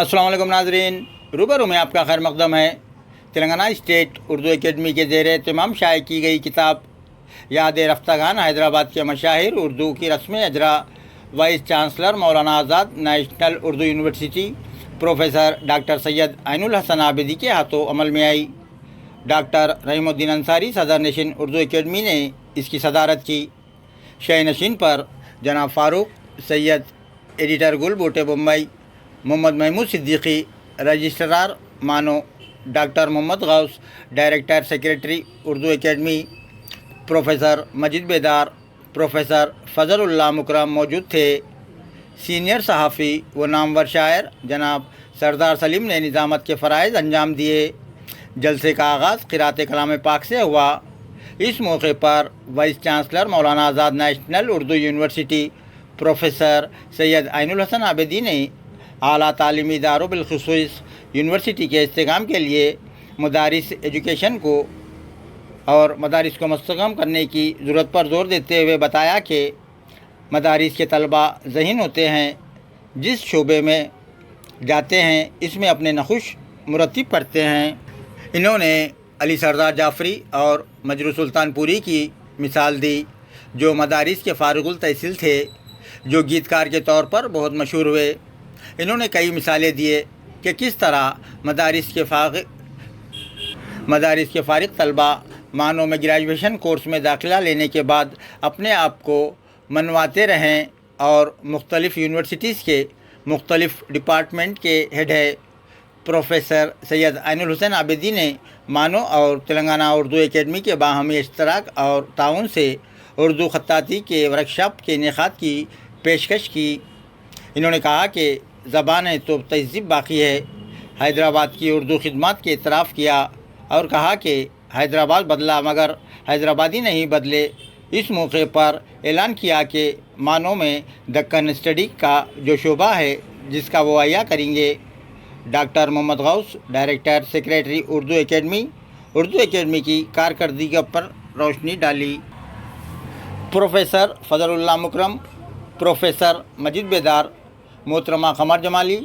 अस्सलाम वालेकुम नाजरीन, रूबरू में आपका खैर मकदम है। तेलंगाना स्टेट उर्दू एकेडमी के ज़ेर एहतमाम शाये की गई किताब याद रफ्तागान हैदराबाद के मशाहिर उर्दू की रस्म अजरा vice chancellor Maulana Azad national Urdu university professor doctor Syed Ainul Hasan Abidi के हाथों अमल में आई। डॉक्टर रहीमुद्दीन अंसारी सदर नशीन उर्दू एकेडमी ने इसकी सदारत की। शय नशीन पर जनाब Farooq Syed, editor Gul Boote Mumbai, Mohammad Mahmood Siddiqui registrar MANUU, doctor Mohammad Ghaus director secretary Urdu academy, professor Majid Bedar, professor Fazlullah मुकरम मौजूद थे। सीनियर सहाफ़ी व नामवर शायर जनाब सरदार सलीम ने निज़ामत के फ़राइज़ अंजाम दिए। जलसे का आगाज़ क़िरात कलाम पाक से हुआ। इस मौके पर vice chancellor Maulana Azad national Urdu university professor Syed Ainul Hasan Abidi ने आला तालीमी इदारों बिलख़ुसूस यूनिवर्सिटी के इस्तेहकाम के लिए मदारिस एजुकेशन को और मदारिस को मुस्तहकम करने की ज़रूरत पर ज़ोर देते हुए बताया कि मदारिस के तलबा ज़हीन होते हैं, जिस शोबे में जाते हैं इसमें अपने नखुश मुरत्तिब करते हैं। इन्होंने अली सरदार जाफ़री और मजरू सुल्तानपुरी की मिसाल दी, जो मदारिस के फ़ारिगुल तहसील थे, जो गीतकार के तौर पर बहुत मशहूर हुए। इन्होंने कई मिसालें दिए कि किस तरह मदारिस के फ़ारिग तलबा मानों में ग्रेजुएशन कोर्स में दाखिला लेने के बाद अपने आप को मनवाते रहें और मुख्तलिफ़ यूनिवर्सिटीज़ के मुख्तलिफ़ डिपार्टमेंट के हेड है प्रोफेसर सैयद ऐनुल हसन आबिदी ने मानो और तेलंगाना उर्दू एकेडमी के बाहमी इश्तराक और ताउन से उर्दू ख़त्ताती के वर्कशॉप के इनेकाद की पेशकश की। इन्होंने कहा कि ज़बान है तो तहज़ीब बाकी है। हैदराबाद की उर्दू खिदमत के इतराफ़ किया और कहा कि हैदराबाद बदला मगर हैदराबादी नहीं बदले। इस मौके पर ऐलान किया कि मानो में दक्कन स्टडी का जो शोबा है जिसका वो अया करेंगे। Doctor Mohammad Ghaus director secretary Urdu academy की कारकर्दगी पर रोशनी डाली। प्रोफेसर फ़ज़लुल्लाह मुकरम, प्रोफेसर मजिद बेदार, मोहतरमा Qamar Jamali,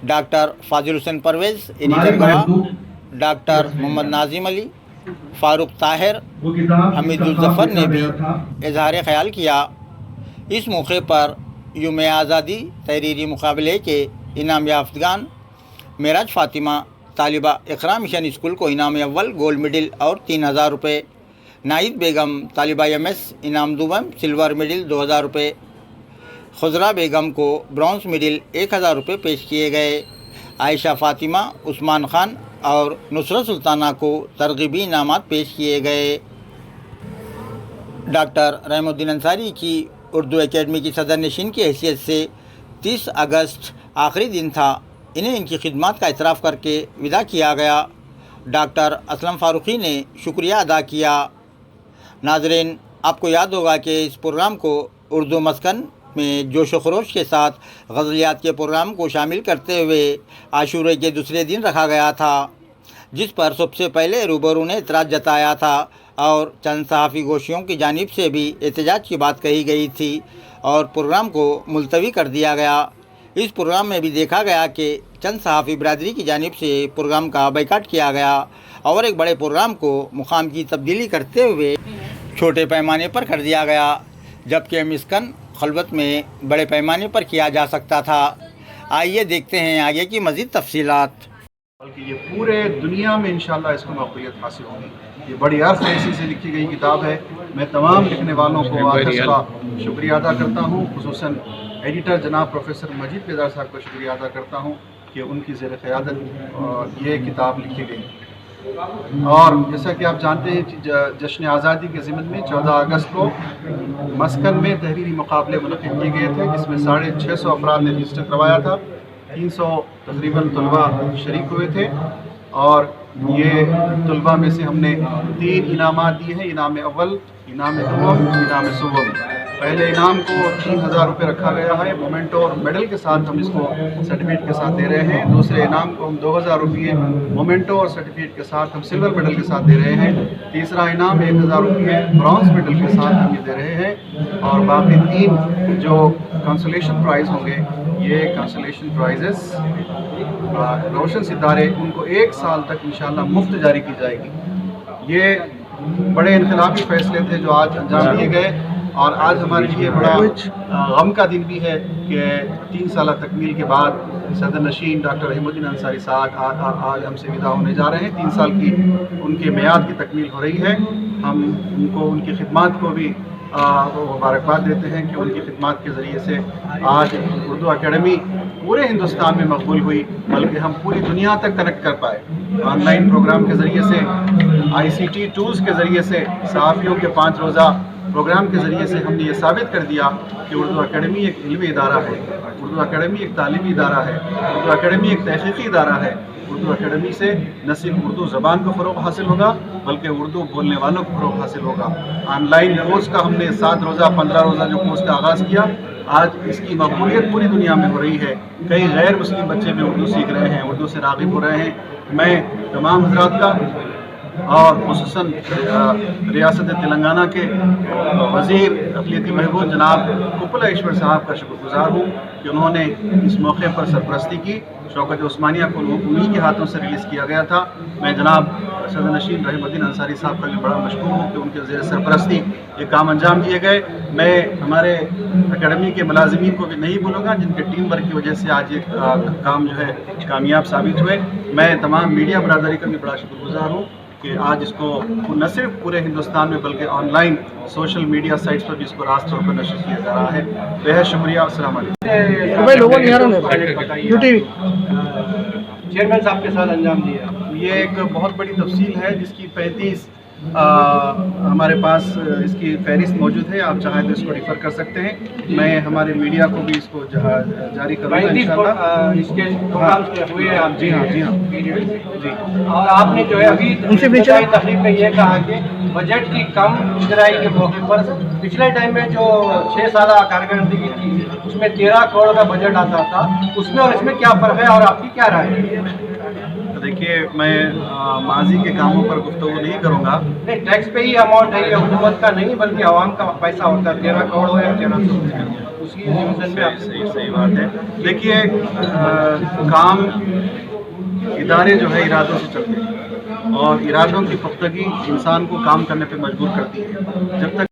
doctor Fazil Hussain Parvez editor Gawah, doctor Mohammad Nazim Ali, Farooq Tahir, Hamidul Zafar ने भी इज़हार ख़याल किया। इस मौके पर यूम आज़ादी तहरीरी मुकाबले के इनाम याफ्तगान मेराज फ़ातिमा तालिबा इक़रा मिशन स्कूल को इनाम अव्वल गोल्ड मेडल और 3000 रुपये, नाइद बेगम तालिबा MS इनाम दुबम सिल्वर मेडल 2000 रुपये, खुजरा बेगम को ब्रॉन्ज मेडल 1000 रुपये पेश किए गए। आयशा फ़ातिमा, उस्मान ख़ान और नुसरत सुल्ताना को तरग़ीबी इनामात पेश किए गए। डॉक्टर रहीमुद्दीन अंसारी की उर्दू एकेडमी की सदर नशीन की हैसियत से 30 अगस्त आखिरी दिन था। इन्हें इनकी खिदमत का इतराफ़ करके विदा किया गया। डॉक्टर असलम फ़ारूकी ने शुक्रिया अदा किया। नाज़रीन, आपको याद होगा कि इस प्रोग्राम को उर्दू मस्कन में जोश व खरोश के साथ गज़लियात के प्रोग्राम को शामिल करते हुए आशूरे के दूसरे दिन रखा गया था, जिस पर सबसे पहले रूबरू ने इतराज़ जताया था और चंद सहाफ़ी गोशियों की जानिब से भी एहतजाज की बात कही गई थी और प्रोग्राम को मुलतवी कर दिया गया। इस प्रोग्राम में भी देखा गया कि चंद सहाफ़ी बरादरी की जानिब से प्रोग्राम का बाइकाट किया गया और एक बड़े प्रोग्राम को मुकाम की तब्दीली करते हुए छोटे पैमाने पर कर दिया गया, जबकि मिस्कन खलवत में बड़े पैमाने पर किया जा सकता था। आइए देखते हैं आगे की मज़ीद तफसीलात। बल्कि ये पूरे दुनिया में इंशाअल्लाह इसको मक़बूलियत हासिल होगी। ये बड़ी अर्थ ऐसी से लिखी गई किताब है। मैं तमाम लिखने वालों को आखिर का शुक्रिया अदा करता हूँ, खुसूसन एडिटर जनाब प्रोफेसर मजिद बेदार साहब का शुक्रिया अदा करता हूँ कि उनकी ज़ेर क़यादत ये किताब लिखी गई। और जैसा कि आप जानते हैं, जश्न आज़ादी के ज़िमन में 14 अगस्त को मस्कन में तहरीरी मुकाबले मुनक़िद किए गए थे, जिसमें 650 अफराद ने रजिस्टर करवाया था। 300 तकरीबन तलबा शरीक हुए थे और ये तलबा में से हमने 3 इनामात दिए हैं। इनाम अव्वल, इनाम दुवम, इनाम सुवम। पहले इनाम को 3000 रुपये रखा गया है, मोमेंटो और मेडल के साथ हम इसको सर्टिफिकेट के साथ दे रहे हैं। दूसरे इनाम को हम 2000 रुपये मोमेंटो और सर्टिफिकेट के साथ हम सिल्वर मेडल के साथ दे रहे हैं। तीसरा इनाम 1000 रुपये ब्रॉन्ज मेडल के साथ हम ये दे रहे हैं और बाकी 3 जो कंसोलेशन प्राइज़ होंगे یہ کنسلیشن پرائزز روشن ستارے ان کو 1 سال تک انشاءاللہ مفت جاری کی جائے گی۔ یہ بڑے انقلابی فیصلے تھے جو آج انجام دیے گئے، اور آج ہمارے لیے بڑا غم کا دن بھی ہے کہ 3 سالہ تکمیل کے بعد صدر نشین ڈاکٹر رحیم الدین انصاری صاحب آج ہم سے ودا ہونے جا رہے ہیں۔ 3 سال کی ان کے میعاد کی تکمیل ہو رہی ہے۔ ہم ان کو ان کی خدمات کو بھی مبارکباد دیتے ہیں کہ ان کی خدمات کے ذریعے سے آج اردو اکیڈمی پورے ہندوستان میں مقبول ہوئی، بلکہ ہم پوری دنیا تک کنیکٹ کر پائے۔ آن لائن پروگرام کے ذریعے سے، ICT ٹولز کے ذریعے سے، صحافیوں کے 5 روزہ پروگرام کے ذریعے سے ہم نے یہ ثابت کر دیا کہ اردو اکیڈمی ایک علمی ادارہ ہے، اردو اکیڈمی ایک تعلیمی ادارہ ہے، اردو اکیڈمی ایک تحقیقی ادارہ ہے۔ اردو اکیڈمی سے نہ صرف اردو زبان کو فروغ حاصل ہوگا بلکہ اردو بولنے والوں کو فروغ حاصل ہوگا۔ آن لائن کورس کا ہم نے 7 روزہ 15 روزہ جو کورس کا آغاز کیا، آج اس کی مقبولیت پوری دنیا میں ہو رہی ہے۔ کئی غیر مسلم بچے بھی اردو سیکھ رہے ہیں، اردو سے راغب ہو رہے ہیں۔ میں تمام حضرات کا اور خصوصاً ریاست تلنگانہ کے وزیر اقلیتی بہبود جناب کپلا ایشور صاحب کا شکر گزار ہوں کہ انہوں نے اس موقع پر سرپرستی کی۔ شوکت عثمانیہ کو انہی کے ہاتھوں سے ریلیز کیا گیا تھا۔ میں جناب صدر نشین رحیم الدین انصاری صاحب کا بھی بڑا مشکور ہوں کہ ان کے زیر سرپرستی یہ کام انجام دیے گئے۔ میں ہمارے اکیڈمی کے ملازمین کو بھی نہیں بھولوں گا جن کے ٹیم ورک کی وجہ سے آج یہ کام جو ہے کامیاب ثابت ہوئے۔ میں تمام میڈیا برادری کا بھی بڑا شکر گزار ہوں کہ آج اس کو نہ صرف پورے ہندوستان میں بلکہ online social media sites پر بھی اس کو راست طور پر نشر کیا جا رہا ہے۔ بہت شکریہ، السلام علیکم۔ چیئرمین صاحب کے ساتھ انجام دیا، یہ ایک بہت بڑی تفصیل ہے جس کی 35 ہمارے پاس اس کی فہرست موجود ہے، آپ چاہیں تو اس کو ریفر کر سکتے ہیں۔ میں ہمارے میڈیا کو بھی اس کو جاری کروں گا انشاءاللہ۔ اس کے پروگرامز ہوئے ہیں۔ جی ہاں جی ہاں جی، اور آپ نے جو ہے ابھی تقریب میں یہ کہا کہ بجٹ کی کم اجرائی کے موقع پر پچھلے ٹائم میں جو 6 سالہ کارکردگی تھی اس میں 13 کروڑ کا بجٹ آتا تھا، اس میں اور اس میں کیا فرق ہے اور آپ کی کیا رائے ہے؟ دیکھیے، میں ماضی کے کاموں پر گفتگو نہیں کروں گا۔ نہیں، ٹیکس پہ ہی اماؤنٹ ہے، یہ حکومت کا نہیں بلکہ عوام کا پیسہ ہوتا ہے۔ 13 کروڑ ہو یا 1300 اس کی ڈویژن میں آپ صحیح بات ہے۔ دیکھیے، کام ادارے جو ہے ارادوں سے چلتے ہیں، اور ارادوں کی پختگی انسان کو کام کرنے پہ مجبور کرتی ہے۔ جب تک